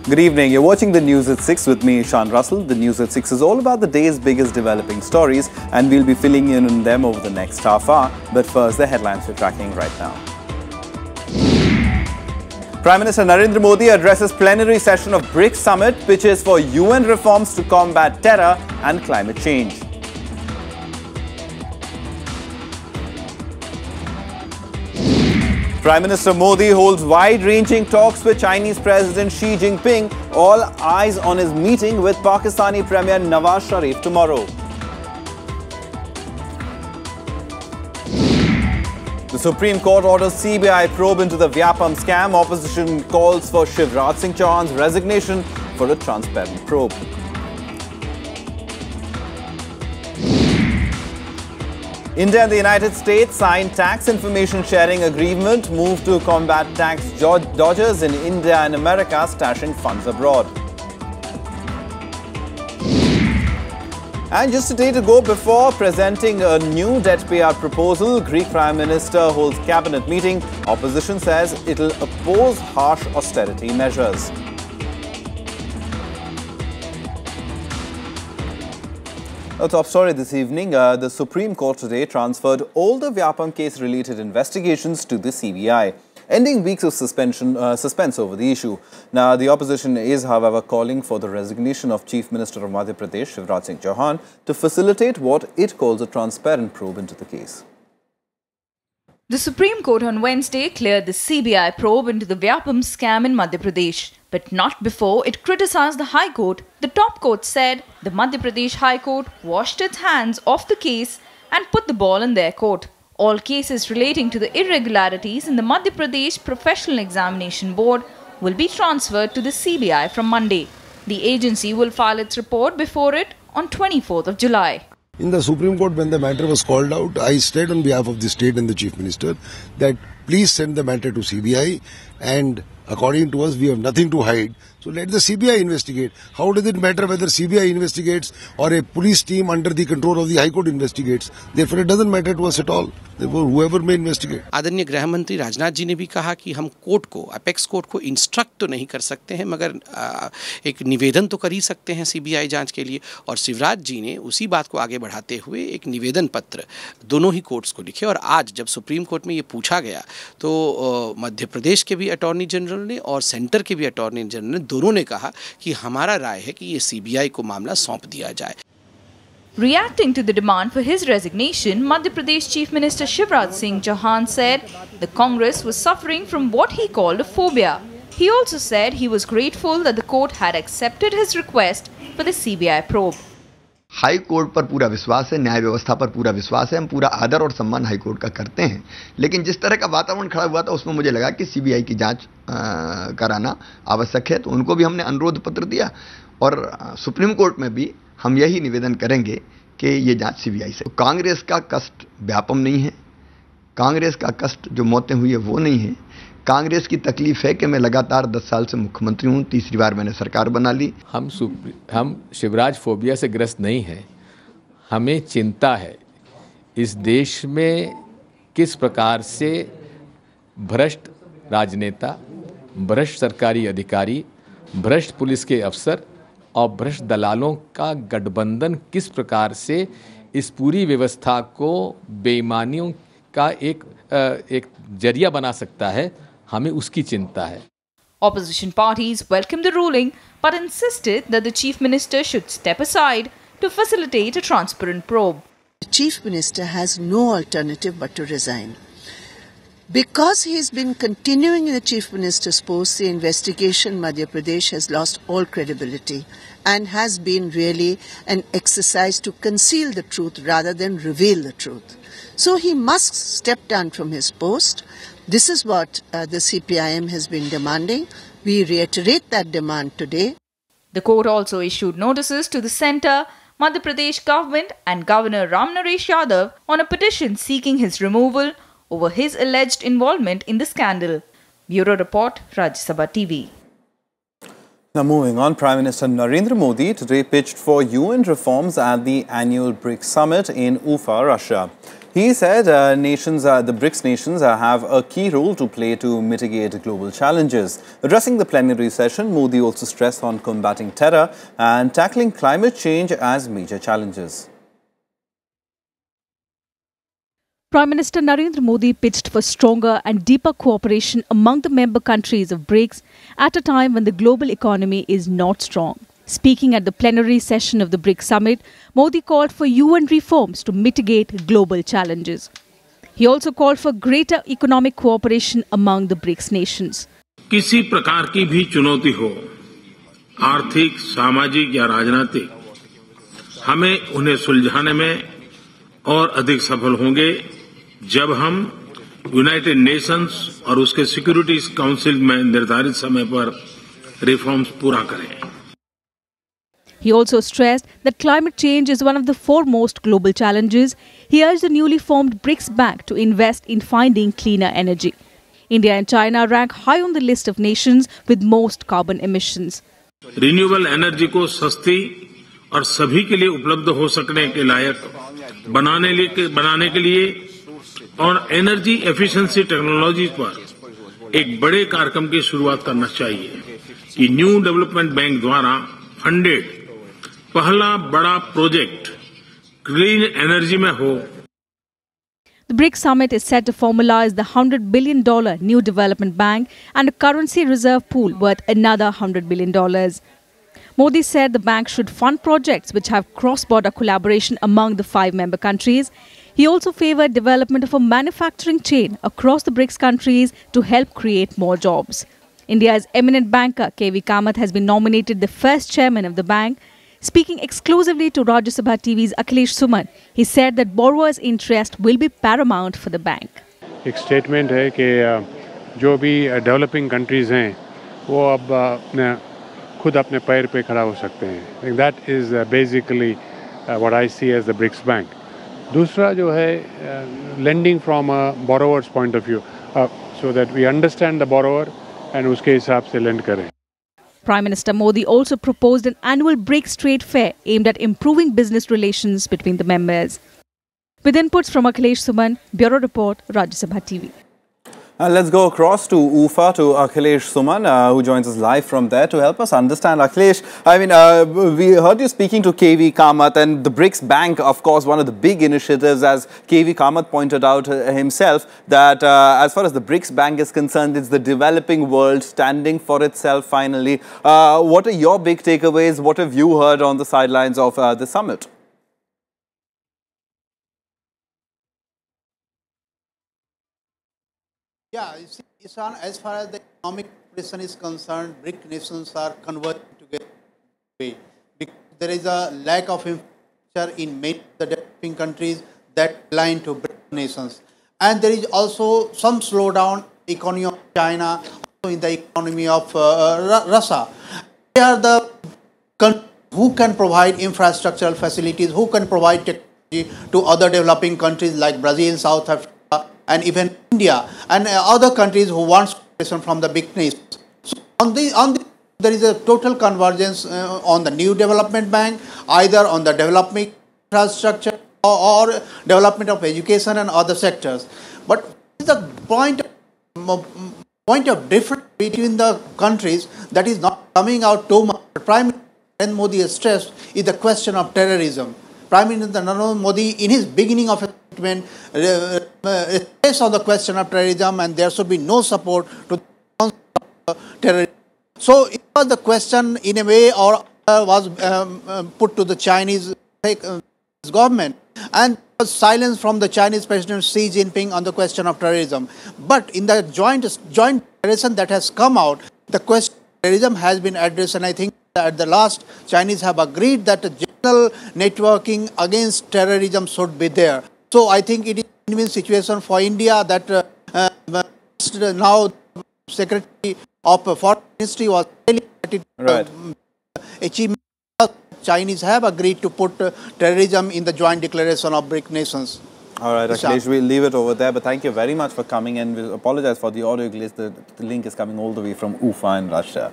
Good evening. You're watching the News at 6 with me, Shan Russell. The News at 6 is all about the day's biggest developing stories, and we'll be filling in on them over the next half hour. But first, the headlines we're tracking right now. Prime Minister Narendra Modi addresses plenary session of Bric summit, pitches for UN reforms to combat terror and climate change. Prime Minister Modi holds wide-ranging talks with Chinese President Xi Jinping. All eyes on his meeting with Pakistani Premier Nawaz Sharif tomorrow. The Supreme Court orders CBI probe into the Vyapam scam. Opposition calls for Shivraj Singh Chauhan's resignation for a transparent probe. India and the United States signed tax information sharing agreement, move to combat tax dodgers in India and America stashing funds abroad. And just a day to go before presenting a new debt payout proposal, Greek Prime Minister holds cabinet meeting. Opposition says it'll oppose harsh austerity measures. A top story this evening, the Supreme Court today transferred all the Vyapam case-related investigations to the CBI, ending weeks of suspense over the issue. Now, the opposition is, however, calling for the resignation of Chief Minister of Madhya Pradesh, Shivraj Singh Chauhan, to facilitate what it calls a transparent probe into the case. The Supreme Court on Wednesday cleared the CBI probe into the Vyapam scam in Madhya Pradesh, but not before it criticized the High Court. The top court said the Madhya Pradesh High Court washed its hands off the case and put the ball in their court. All cases relating to the irregularities in the Madhya Pradesh Professional Examination Board will be transferred to the CBI from Monday. The agency will file its report before it on 24th of July. In the Supreme Court, when the matter was called out, I said on behalf of the state and the Chief Minister that please send the matter to CBI, and according to us, we have nothing to hide. So let the CBI investigate. How does it matter whether CBI investigates or a police team under the control of the High Court investigates? Therefore, it doesn't matter to us at all. Therefore, whoever may investigate. आदरणीय गृह मंत्री राजनाथ जी ने भी कहा कि हम court को, apex court को इंस्ट्रक्ट तो नहीं कर सकते हैं, मगर एक निवेदन तो कर ही सकते हैं सीबीआई जांच के लिए। और शिवराज जी ने उसी बात को आगे बढ़ाते हुए एक निवेदन पत्र दोनों ही कोर्ट्स को लिखे। और आज जब सुप्रीम कोर्ट में ये पूछा गया तो मध्य प्रदेश के भी अटॉर्नी जनरल ने और सेंटर के भी अटॉर्नी जनरल ने दोनों ने कहा कि हमारा राय है कि ये सीबीआई को मामला सौंप दिया जाए। Reacting to the demand for his resignation, Madhya Pradesh Chief Minister Shivraj Singh Chauhan said the Congress was suffering from what he called a phobia. He also said he was grateful that the court had accepted his request for the CBI probe. High court पर पूरा विश्वास है, न्याय व्यवस्था पर पूरा विश्वास है, हम पूरा आदर और सम्मान हाई कोर्ट का करते हैं। लेकिन जिस तरह का वातावरण खड़ा हुआ था उसमें मुझे लगा कि सीबीआई की जांच कराना आवश्यक है, तो उनको भी हमने अनुरोध पत्र दिया और सुप्रीम कोर्ट में भी हम यही निवेदन करेंगे कि ये जांच सीबीआई से। कांग्रेस का कष्ट व्यापम नहीं है, कांग्रेस का कष्ट जो मौतें हुई है वो नहीं है। कांग्रेस की तकलीफ है कि मैं लगातार 10 साल से मुख्यमंत्री हूं, तीसरी बार मैंने सरकार बना ली। हम शिवराज फोबिया से ग्रस्त नहीं हैं, हमें चिंता है इस देश में किस प्रकार से भ्रष्ट राजनेता, भ्रष्ट सरकारी अधिकारी, भ्रष्ट पुलिस के अफसर और भ्रष्ट दलालों का गठबंधन किस प्रकार से इस पूरी व्यवस्था को बेईमानियों का एक जरिया बना सकता है, हमें उसकी चिंता है। Opposition parties welcomed the ruling but insisted that the Chief Minister should step aside to facilitate a transparent probe. The Chief Minister has no alternative but to resign. Because he has been continuing in the Chief Minister's post, the investigation in Madhya Pradesh has lost all credibility and has been really an exercise to conceal the truth rather than reveal the truth. So he must step down from his post. This is what the CPIM has been demanding. We reiterate that demand today. The court also issued notices to the centre, Madhya Pradesh government and Governor Ram Naresh Yadav on a petition seeking his removal over his alleged involvement in the scandal. Bureau Report, Rajya Sabha TV. Now moving on, Prime Minister Narendra Modi today pitched for UN reforms at the annual Bric summit in Ufa, Russia. He said the BRICS nations have a key role to play to mitigate global challenges. Addressing the plenary session, Modi also stressed on combating terror and tackling climate change as major challenges. Prime Minister Narendra Modi pitched for stronger and deeper cooperation among the member countries of BRICS at a time when the global economy is not strong. Speaking at the plenary session of the BRIC summit, Modi called for UN reforms to mitigate global challenges. He also called for greater economic cooperation among the BRICS nations. किसी प्रकार की भी चुनौती हो, आर्थिक, सामाजिक या राजनीतिक, हमें उन्हें सुलझाने में और अधिक सफल होंगे जब हम यूनाइटेड नेशंस और उसके सिक्योरिटी काउंसिल में निर्धारित समय पर रिफॉर्म्स पूरा करें. He also stressed that climate change is one of the foremost global challenges. He urged the newly formed BRICS Bank to invest in finding cleaner energy. India and China rank high on the list of nations with most carbon emissions. Renewable energy को सस्ती और सभी के लिए उपलब्ध हो सकने के लायक बनाने के लिए और एनर्जी एफिशिएंसी टेक्नोलॉजीज पर एक बड़े कार्यक्रम की शुरुआत करना चाहिए कि न्यू डेवलपमेंट बैंक द्वारा फंडेड पहला बड़ा प्रोजेक्ट क्लीन एनर्जी में हो. The BRIC summit is set to formalize the $100 billion new development bank and a currency reserve pool worth another $100 billion. Modi said the bank should fund projects which have cross-border collaboration among the 5 member countries. He also favoured development of a manufacturing chain across the BRICS countries to help create more jobs. India's eminent banker KV Kamath has been nominated the first chairman of the bank. Speaking exclusively to Rajya Sabha TV's Akhilesh Suman, he said that borrowers' interest will be paramount for the bank. एक statement है कि जो भी developing countries हैं वो अब खुद अपने पैर पे खड़ा हो सकते हैं. That is basically what I see as the BRICS bank. दूसरा जो है lending from a borrower's point of view so that we understand the borrower and उसके हिसाब से लेंड करें. Prime Minister Modi also proposed an annual BRICS trade fair aimed at improving business relations between the members. With inputs from Akhilesh Suman, Bureau Report, Rajya Sabha TV. Let's go across to Ufa to Akhilesh Suman, who joins us live from there to help us understand. Akhilesh, I mean, we heard you speaking to KV Kamath, and the BRICS Bank, of course, one of the big initiatives, as KV Kamath pointed out himself, that as far as the BRICS Bank is concerned, it's the developing world standing for itself finally. What are your big takeaways? What have you heard on the sidelines of the summit? Yeah, you see, Ishan, as far as the economic cooperation is concerned, BRIC nations are converging together. Because there is a lack of infrastructure in many of the developing countries that align to BRIC nations. And there is also some slowdown in the economy of China, also in the economy of Russia. They are the countries who can provide infrastructural facilities, who can provide technology to other developing countries like Brazil, South Africa, and even India, and other countries who want cooperation from the big nations. So there is a total convergence on the new development bank, either on the development infrastructure or development of education and other sectors. But the point of difference between the countries that is not coming out too much. Prime Minister Modi has stressed is the question of terrorism. Prime Minister Narendra Modi, in his beginning of his statement, stressed on the question of terrorism, and there should be no support to terrorism. So it was the question, in a way, or was put to the Chinese government, and there was silence from the Chinese President Xi Jinping on the question of terrorism. But in the joint declaration that has come out, the question of terrorism has been addressed, and I think at the last, Chinese have agreed that a general networking against terrorism should be there. So I think it is a win-win situation for India that now Secretary of Foreign Ministry was right. achievement. Chinese have agreed to put terrorism in the joint declaration of BRIC nations. All right, Akhilesh, we'll leave it over there. But thank you very much for coming, and we apologize for the audio glitch. The link is coming all the way from Ufa in Russia.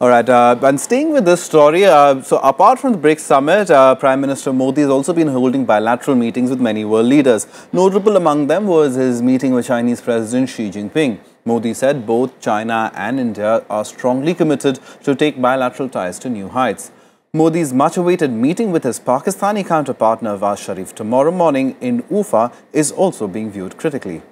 All right, and staying with this story, so apart from the BRICS summit, Prime Minister Modi has also been holding bilateral meetings with many world leaders. Notable among them was his meeting with Chinese President Xi Jinping. Modi said both China and India are strongly committed to take bilateral ties to new heights. Modi's much-awaited meeting with his Pakistani counterpart Nawaz Sharif tomorrow morning in Ufa is also being viewed critically.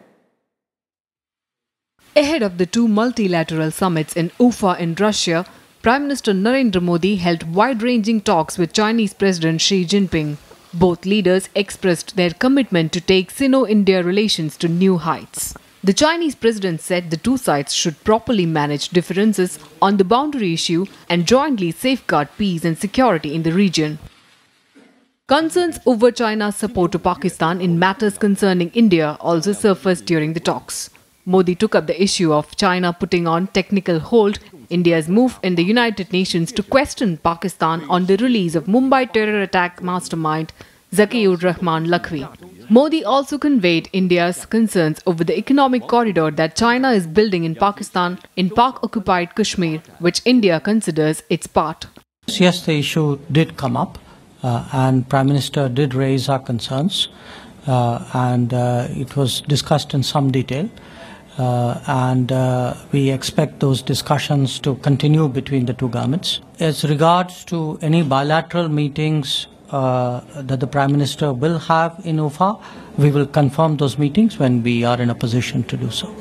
Ahead of the two multilateral summits in Ufa in Russia, Prime Minister Narendra Modi held wide-ranging talks with Chinese President Xi Jinping. Both leaders expressed their commitment to take Sino-India relations to new heights. The Chinese president said the two sides should properly manage differences on the boundary issue and jointly safeguard peace and security in the region. Concerns over China's support to Pakistan in matters concerning India also surfaced during the talks. Modi took up the issue of China putting on technical hold India's move in the United Nations to question Pakistan on the release of Mumbai terror attack mastermind Zakiur Rahman Lakhvi. Modi also conveyed India's concerns over the economic corridor that China is building in Pakistan in Pak-occupied Kashmir, which India considers its part. Yes, the issue did come up and Prime Minister did raise our concerns and it was discussed in some detail. We expect those discussions to continue between the two governments. As regards to any bilateral meetings that the Prime Minister will have in Ufa, we will confirm those meetings when we are in a position to do so.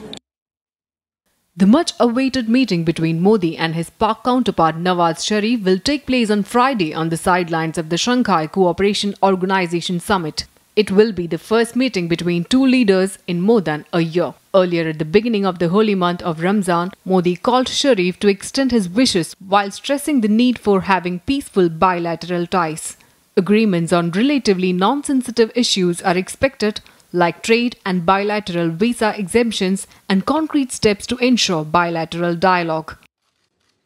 The much-awaited meeting between Modi and his Pak counterpart Nawaz Sharif will take place on Friday on the sidelines of the Shanghai Cooperation Organization Summit. It will be the first meeting between two leaders in more than a year. Earlier at the beginning of the holy month of Ramzan, Modi called Sharif to extend his wishes while stressing the need for having peaceful bilateral ties. Agreements on relatively non-sensitive issues are expected, like trade and bilateral visa exemptions and concrete steps to ensure bilateral dialogue.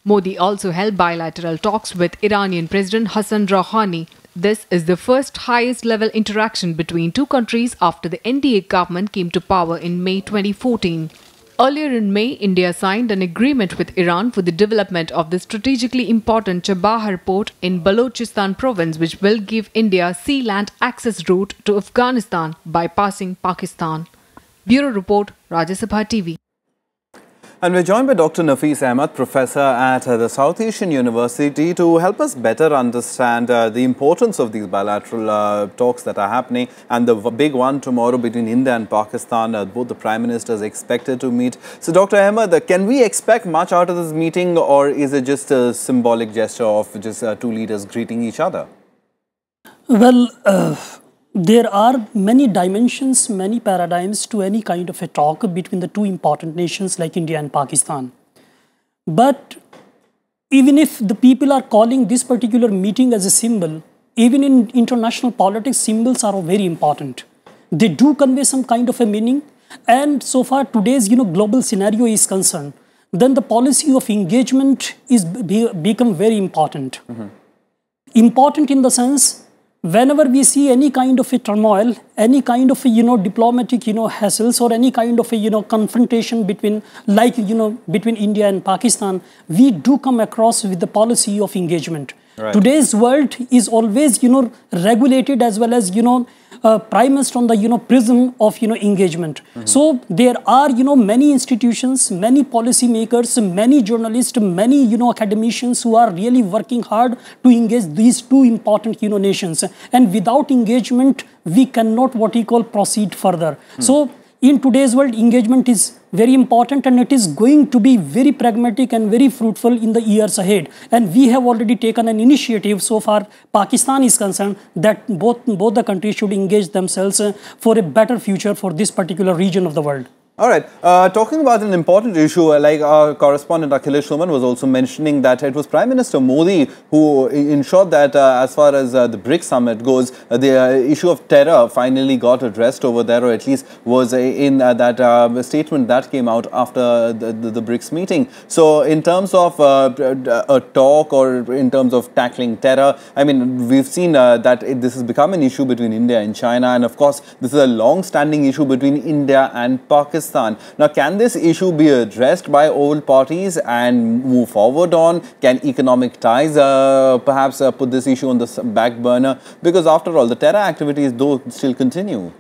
Modi also held bilateral talks with Iranian President Hassan Rouhani. This is the first highest-level interaction between two countries after the NDA government came to power in May 2014. Earlier in May, India signed an agreement with Iran for the development of the strategically important Chabahar port in Balochistan province, which will give India sea-land access route to Afghanistan bypassing Pakistan. Bureau Report, Rajya Sabha TV. And we're joined by Dr. Nafees Ahmed, professor at the South Asian University, to help us better understand the importance of these bilateral talks that are happening and the big one tomorrow between India and Pakistan. Both the Prime Ministers expected to meet. So, Dr. Ahmed, can we expect much out of this meeting, or is it just a symbolic gesture of just two leaders greeting each other? Well, there are many dimensions, many paradigms to any kind of a talk between the two important nations like India and Pakistan. But even if the people are calling this particular meeting as a symbol, even in international politics, symbols are very important. They do convey some kind of a meaning. And so far today's global scenario is concerned, then the policy of engagement is become very important. Important in the sense, whenever we see any kind of a turmoil, any kind of a, diplomatic, hassles or any kind of a, confrontation between, between India and Pakistan, we do come across with the policy of engagement. Right. Today's world is always, regulated as well as, premised on the, prism of, engagement. So there are, many institutions, many policymakers, many journalists, many, academicians who are really working hard to engage these two important, nations. And without engagement, we cannot what we call proceed further. So in today's world, engagement is very important and it is going to be very pragmatic and very fruitful in the years ahead. And we have already taken an initiative so far, Pakistan is concerned, that both the countries should engage themselves for a better future for this particular region of the world. All right. Talking about an important issue, like our correspondent Akhilesh Suman was also mentioning that it was Prime Minister Modi who ensured that as far as the BRIC summit goes, the issue of terror finally got addressed over there, or at least was in that statement that came out after the BRICS meeting. So in terms of a talk or in terms of tackling terror, I mean, we've seen that this has become an issue between India and China. And of course, this is a long-standing issue between India and Pakistan. Pakistan. Now, can this issue be addressed by all parties and move forward on? Can economic ties perhaps put this issue on the back burner? Because after all, the terror activities though still continue.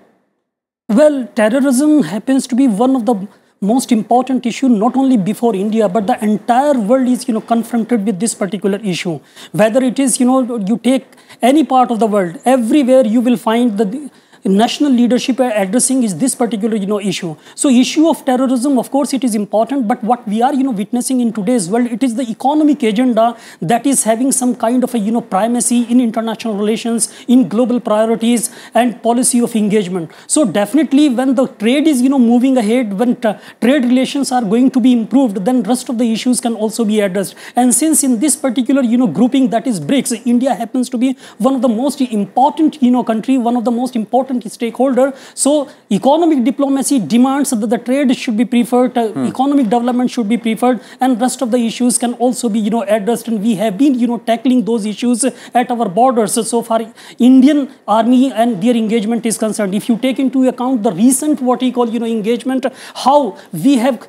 Well, terrorism happens to be one of the most important issue, not only before India, but the entire world is, confronted with this particular issue. Whether it is, you take any part of the world, everywhere you will find the national leadership addressing is this particular, issue. So issue of terrorism, of course, it is important, but what we are, witnessing in today's world, it is the economic agenda that is having some kind of a, primacy in international relations, in global priorities and policy of engagement. So definitely when the trade is, moving ahead, when trade relations are going to be improved, then rest of the issues can also be addressed. And since in this particular, grouping that is BRICS, India happens to be one of the most important, country, one of the most important stakeholder. So economic diplomacy demands that the trade should be preferred, economic development should be preferred, and rest of the issues can also be, addressed. And we have been, tackling those issues at our borders. So far, Indian Army and their engagement is concerned. If you take into account the recent, what we call, engagement, how we have,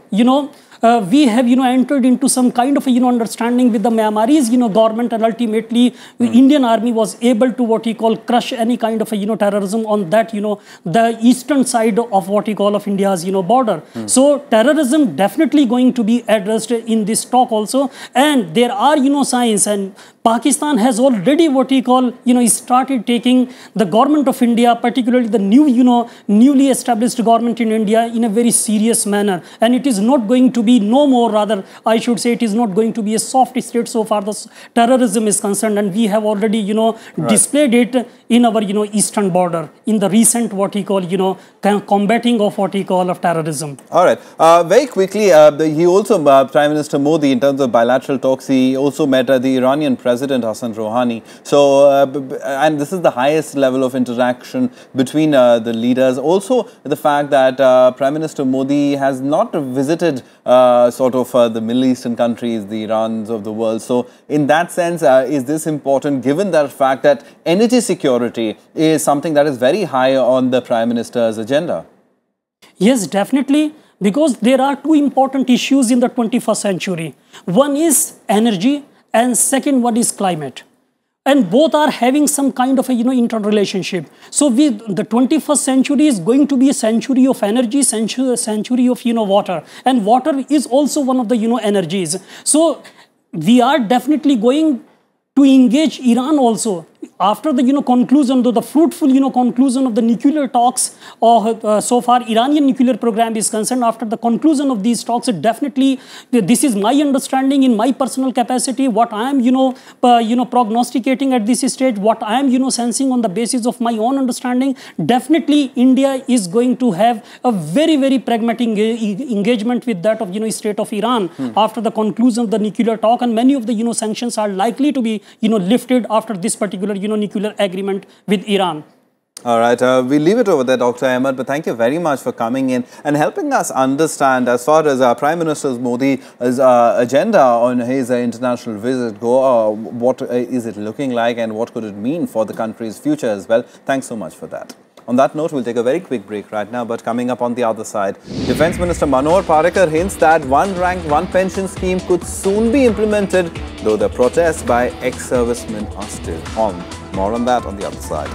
entered into some kind of a, understanding with the Myanmarese, government, and ultimately the Indian Army was able to, what we call, crush any kind of a, terrorism on that, the eastern side of what we call of India's, border. So terrorism definitely going to be addressed in this talk also. And there are, signs, and Pakistan has already, what we call, started taking the government of India, particularly the new, newly established government in India, in a very serious manner. And it is not going to be no more, rather, I should say, it is not going to be a soft state so far the terrorism is concerned. And we have already, displayed it in our, eastern border in the recent, what we call, combating of what we call of terrorism. All right. Very quickly, he also, Prime Minister Modi, in terms of bilateral talks, he also met the Iranian President Hassan Rouhani. So, and this is the highest level of interaction between the leaders. Also, the fact that Prime Minister Modi has not visited the Middle Eastern countries, the Irans of the world. So, in that sense, is this important given the fact that energy security is something that is very high on the Prime Minister's agenda? Yes, definitely. Because there are two important issues in the 21st century. One is energy and second one is climate. And both are having some kind of a, interrelationship. So the 21st century is going to be a century of energy, century of, water. And water is also one of the, energies. So we are definitely going to engage Iran also. After the, conclusion, the fruitful, conclusion of the nuclear talks, or so far Iranian nuclear program is concerned, after the conclusion of these talks, definitely, this is my understanding in my personal capacity, what I am, prognosticating at this stage, what I am, sensing on the basis of my own understanding, definitely India is going to have a very, very pragmatic engagement with that of, state of Iran after the conclusion of the nuclear talk, and many of the, sanctions are likely to be, lifted after this particular, nuclear agreement with Iran. All right, we'll leave it over there, Dr. Ahmed, but thank you very much for coming in and helping us understand, as far as Prime Minister Modi's agenda on his international visit go, what is it looking like and what could it mean for the country's future as well. Thanks so much for that. On that note, we'll take a very quick break right now, but coming up on the other side, Defence Minister Manohar Parrikar hints that one rank, one pension scheme could soon be implemented, though the protests by ex-servicemen are still on. More on that on the other side.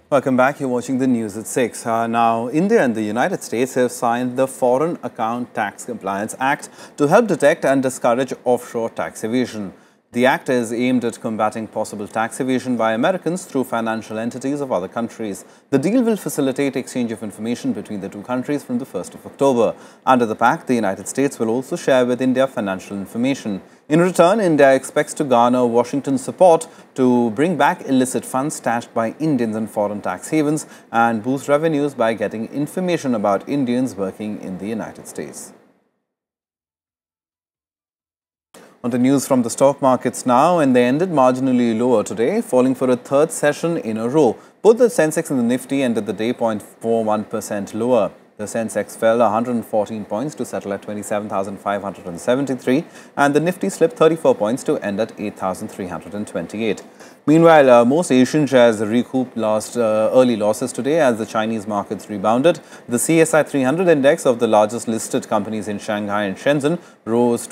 Welcome back. You're watching the news at 6. Now, India and the United States have signed the Foreign Account Tax Compliance Act to help detect and discourage offshore tax evasion. The act is aimed at combating possible tax evasion by Americans through financial entities of other countries. The deal will facilitate exchange of information between the two countries from the 1st of October. Under the pact, the United States will also share with India financial information. In return, India expects to garner Washington's support to bring back illicit funds stashed by Indians in foreign tax havens and boost revenues by getting information about Indians working in the United States. On to news from the stock markets now, and they ended marginally lower today, falling for a third session in a row. Both the Sensex and the Nifty ended the day 0.41% lower. The Sensex fell 114 points to settle at 27,573 and the Nifty slipped 34 points to end at 8,328. Meanwhile, most Asian shares recouped early losses today as the Chinese markets rebounded. The CSI 300 index of the largest listed companies in Shanghai and Shenzhen rose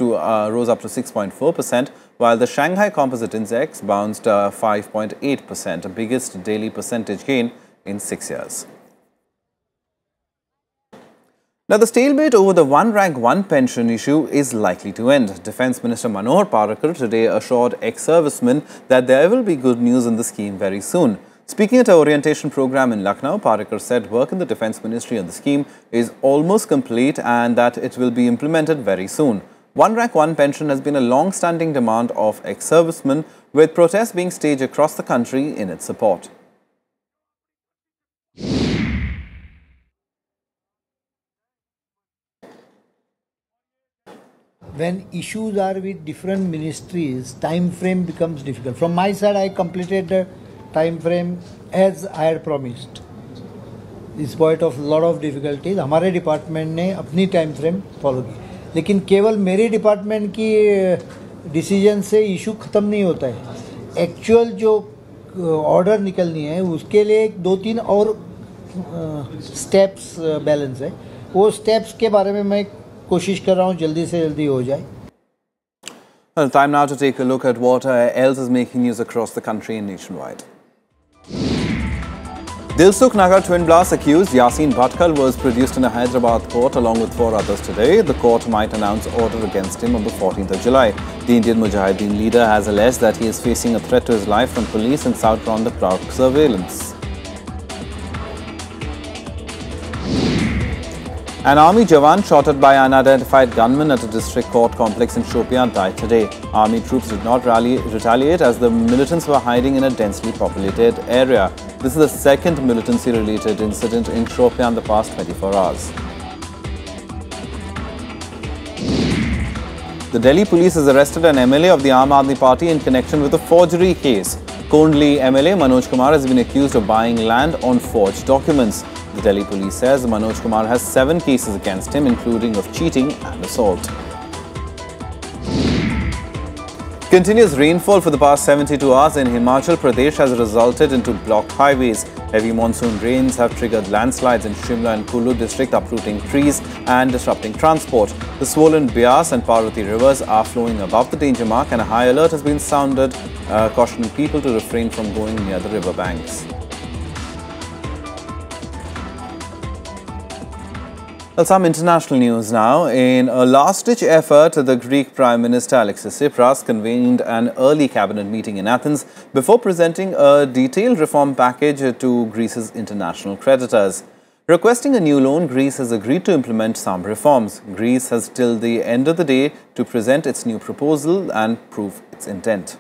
up to 6.4%, while the Shanghai Composite Index bounced 5.8%, the biggest daily percentage gain in 6 years. Now, the stalemate over the one rank, one pension issue is likely to end. Defence Minister Manohar Parrikar today assured ex-servicemen that there will be good news in the scheme very soon. Speaking at an orientation program in Lucknow, Parrikar said work in the Defence Ministry on the scheme is almost complete and that it will be implemented very soon. One rank, one pension has been a long-standing demand of ex-servicemen, with protests being staged across the country in its support. When issues are with different ministries, time frame becomes difficult. From my side, I completed the time frame as I had promised. In spite of lot of difficulties, हमारे department ने अपनी time frame follow की, लेकिन केवल मेरे department की decision से issue ख़त्म नहीं होता है. एक्चुअल जो ऑर्डर निकलनी है उसके लिए 2-3 और स्टेप्स बैलेंस है. वो स्टेप्स के बारे में मैं कोशिश कर रहा हूँ जल्दी से जल्दी हो जाए. Well, time now to take a look at what else is making news across the country and nationwide. Dilsukh Nagar twin blast accused Yasin Bhatkal was produced in a Hyderabad court along with 4 others today. The court might announce order against him on the 14th of July. The Indian Mujahideen leader has alleged that he is facing a threat to his life from police in South Round the Clock surveillance. An army jawan shot at by unidentified gunmen at a district court complex in Shopian died today. Army troops did not retaliate as the militants were hiding in a densely populated area. This is the second militancy-related incident in Shopian the past 24 hours. The Delhi police has arrested an MLA of the Aam Aadmi Party in connection with a forgery case. Kondli MLA Manoj Kumar has been accused of buying land on forged documents. The Delhi police says Manoj Kumar has 7 cases against him, including of cheating and assault. Continuous rainfall for the past 72 hours in Himachal Pradesh has resulted into blocked highways. Heavy monsoon rains have triggered landslides in Shimla and Kullu district, uprooting trees and disrupting transport. The swollen Beas and Parvati rivers are flowing above the danger mark and a high alert has been sounded, cautioning people to refrain from going near the river banks. Well, some international news now. In a last-ditch effort, the Greek Prime Minister Alexis Tsipras convened an early cabinet meeting in Athens before presenting a detailed reform package to Greece's international creditors. Requesting a new loan, Greece has agreed to implement some reforms. Greece has till the end of the day to present its new proposal and prove its intent.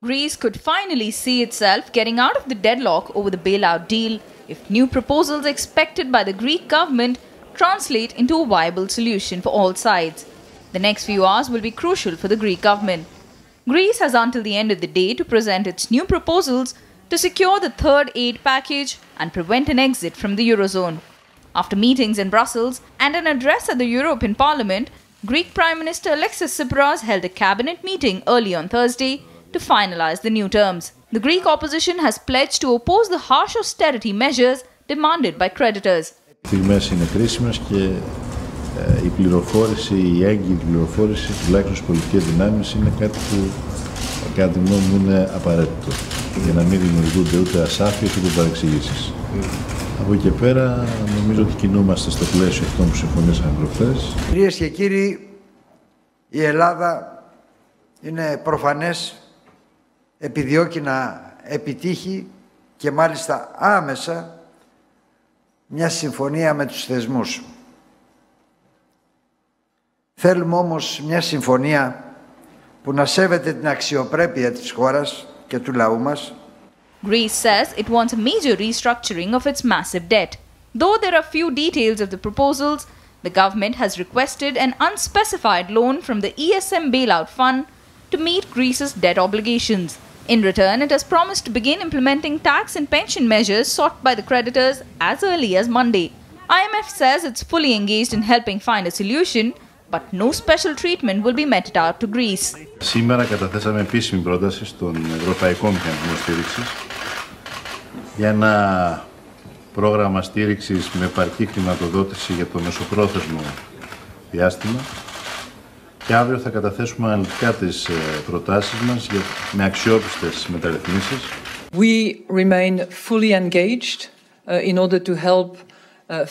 Greece could finally see itself getting out of the deadlock over the bailout deal if new proposals expected by the Greek government translate into a viable solution for all sides. The next few hours will be crucial for the Greek government. Greece has until the end of the day to present its new proposals to secure the third aid package and prevent an exit from the Eurozone. After meetings in Brussels and an address at the European Parliament, Greek Prime Minister Alexis Tsipras held a cabinet meeting early on Thursday to finalize the new terms. The Greek opposition has pledged to oppose the harsh austerity measures demanded by creditors. Στιγμές είναι κρίσιμες και η πληροφόρηση, η έγκυρη πληροφόρηση, τουλάχιστον στις πολιτικές δυνάμεις, είναι κάτι που κατά τη γνώμη μου είναι απαραίτητο για να μην δημιουργούνται ούτε ασάφειες ούτε παρεξηγήσεις. Από εκεί και πέρα νομίζω ότι κινούμαστε στο πλαίσιο αυτό που συμφωνήσαμε προχθές. Κυρίες και κύριοι, η Ελλάδα είναι προφανές επιδιώκει να επιτύχει και μάλιστα άμεσα μια συμφωνία με τους θεσμούς. Θέλουμε όμως μια συμφωνία που να σέβεται την αξιοπρέπεια της χώρας και του λαού μας. Greece says it wants a major restructuring of its massive debt. Though there are few details of the proposals, the government has requested an unspecified loan from the ESM bailout fund to meet Greece's debt obligations. In return, it has promised to begin implementing tax and pension measures sought by the creditors as early as Monday. IMF says it's fully engaged in helping find a solution, but no special treatment will be meted out to Greece. Σήμερα καταθέσαμε επίσημη πρόταση στον Ευρωπαϊκό Μηχανισμό Στήριξης για ένα πρόγραμμα στήριξης με επαρκή χρηματοδότηση για το μεσοπρόθεσμο διάστημα και αύριο θα καταθέσουμε αναλυτικά τις προτάσεις μας με αξιόπιστες μεταρρυθμίσεις. We remain fully engaged in order to help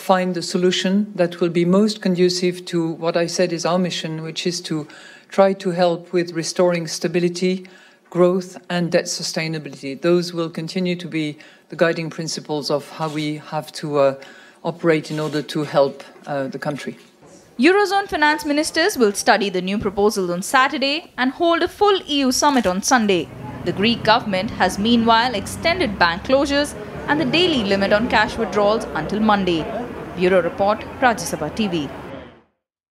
find a solution that will be most conducive to what I said is our mission, which is to try to help with restoring stability, growth and debt sustainability. Those will continue to be the guiding principles of how we have to operate in order to help the country. Eurozone finance ministers will study the new proposal on Saturday and hold a full EU summit on Sunday. The Greek government has meanwhile extended bank closures and the daily limit on cash withdrawals until Monday. Bureau Report, Rajya Sabha TV.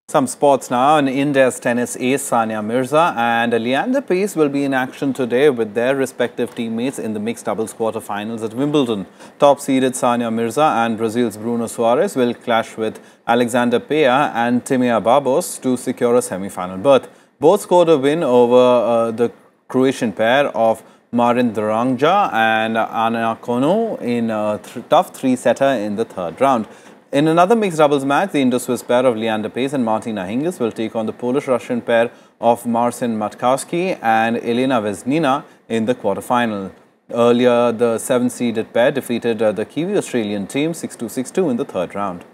Some sports now. India's tennis ace Sania Mirza and Leander Paes will be in action today with their respective teammates in the mixed doubles quarter-finals at Wimbledon. Top-seeded Sania Mirza and Brazil's Bruno Soares will clash with Alexander Peya and Timea Babos to secure a semi-final berth. Both scored a win over the Croatian pair of Marin Dranja and Ana Kono in a tough three-setter in the third round. In another mixed doubles match, the Indo-Swiss pair of Leander Paes and Martina Hingis will take on the Polish-Russian pair of Marcin Matkowski and Elena Vesnina in the quarter-final. Earlier, the 7th-seeded pair defeated the Kiwi-Australian team 6-2, 6-2 in the third round.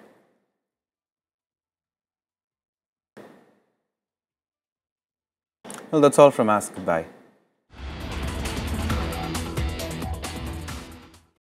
Well, that's all from us. Goodbye.